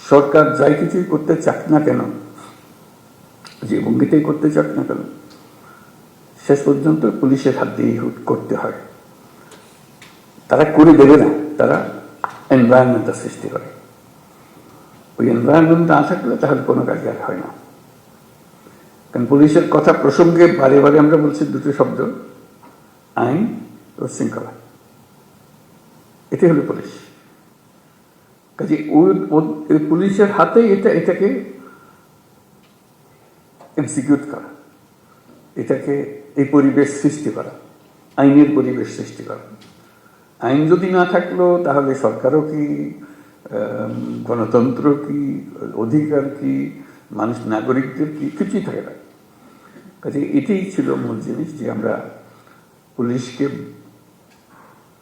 সরকার যাই কিছুই করতে চাক না কেন, যে ভঙ্গিতেই করতে চাক না কেন, শেষ পর্যন্ত পুলিশের হাত দিয়ে করতে হয়। তারা করে দেবে না, তারা এনভায়রনমেন্টটা সৃষ্টি করে। ওই এনভায়রনমেন্ট না থাকলে তাহলে কোনো কাজ আর হয় না। কারণ পুলিশের কথা প্রসঙ্গে বারে বারে আমরা বলছি দুটো শব্দ, আইন ও শৃঙ্খলা। এটাই হলো পুলিশ। কাজে ওই পুলিশের হাতে এটাকে এক্সিকিউট করা, এটাকে এই পরিবেশ সৃষ্টি করা, আইনের পরিবেশ সৃষ্টি করা। আইন যদি না থাকলো তাহলে সরকারও কি, গণতন্ত্র কি, অধিকার কি, মানুষ নাগরিকদের কি, কিছুই থাকে না। কাজে এটাই ছিল মূল জিনিস, যে আমরা পুলিশকে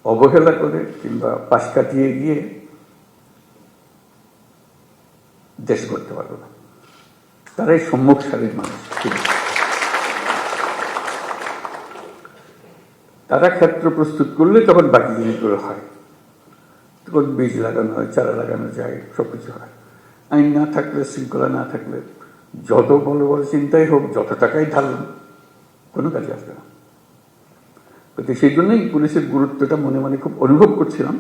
অবহেলা করে কিংবা পাশ কাটিয়ে গিয়ে দেশ করতে পারবো না। তারাই সম্মুখ সারির মানুষ। তারা ক্ষেত্র প্রস্তুত করলে তখন বাকি জিনিসগুলো হয়, তখন বীজ লাগানো হয়, চারা লাগানো যায়, সবকিছু হয়। আইন না থাকলে, শৃঙ্খলা না থাকলে যত বড় বড় চিন্তাই হোক, যত টাকাই ঢালুন, কোনো কাজে আসবে না। কিন্তু সেই জন্যই পুলিশের গুরুত্বটা মনে মনে খুব অনুভব করছিলাম,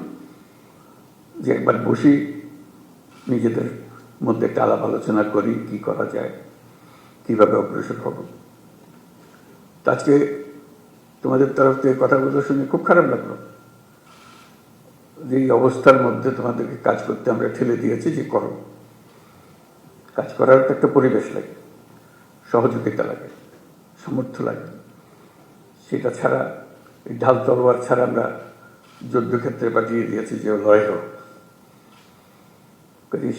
যে একবার বসি, নিজেদের মধ্যে একটা আলাপ আলোচনা করি, কি করা যায়, কিভাবে অগ্রসর হব। আজকে তোমাদের তরফ থেকে কথাগুলো শুনে খুব খারাপ লাগলো, যে এই অবস্থার মধ্যে তোমাদেরকে কাজ করতে আমরা ঠেলে দিয়েছি, যে করো। কাজ করার তো একটা পরিবেশ লাগে, সহযোগিতা লাগে, সামর্থ্য লাগে। সেটা ছাড়া, এই ঢাল তলোয়ার ছাড়া আমরা যুদ্ধক্ষেত্রে পাঠিয়ে দিয়েছি যে লড়াই হোক।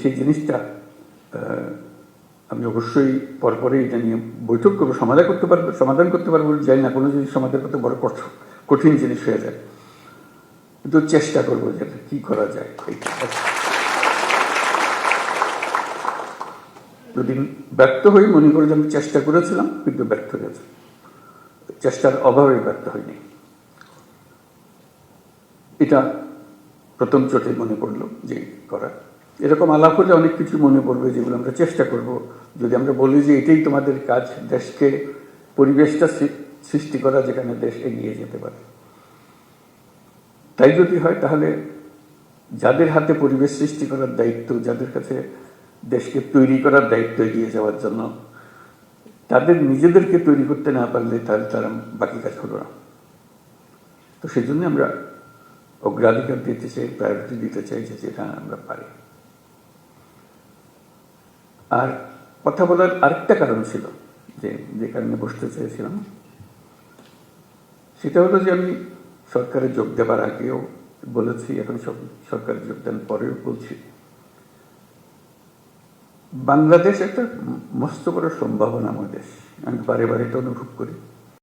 সেই জিনিসটা আমি অবশ্যই পরপরই এটা নিয়ে বৈঠক করবো, সমাধান করতে পারবো যাই না, কোনো জিনিস সমাধান করতে বড় কঠিন জিনিস হয়ে যায়, কিন্তু চেষ্টা করবো যে কি করা যায়। যদি ব্যর্থ হই, মনে করি যে আমি চেষ্টা করেছিলাম কিন্তু ব্যর্থ হয়েছে, চেষ্টার অভাবে ব্যর্থ হয়নি। এটা প্রথম চোটে মনে পড়লো যে করা। এরকম আলাপ হলে অনেক কিছু মনে পড়বে, যেগুলো আমরা চেষ্টা করব। যদি আমরা বলি যে এটাই তোমাদের কাজ, দেশকে পরিবেশটা সৃষ্টি করা যেখানে দেশ এগিয়ে যেতে পারে, তাই যদি হয়, তাহলে যাদের হাতে পরিবেশ সৃষ্টি করার দায়িত্ব, যাদের কাছে দেশকে তৈরি করার দায়িত্ব এগিয়ে যাওয়ার জন্য, তাদের নিজেদেরকে তৈরি করতে না পারলে তাহলে তারা বাকি কাজ হলো না। তো সেই জন্য আমরা অগ্রাধিকার দিতে চাই, প্রায়োরিটি দিতে চাই যে যেটা আমরা পারি। আর কথা বলার আরেকটা কারণ ছিল, যে কারণে বসতে চেয়েছিলাম, সেটা হলো যে আমি সরকারে যোগ দেবার আগেও বলেছি, এখন সরকারে যোগদান পরেও বলছি, বাংলাদেশ একটা মস্ত বড় সম্ভাবনাময় দেশ। আমি বারে বারে এটা অনুভব করি।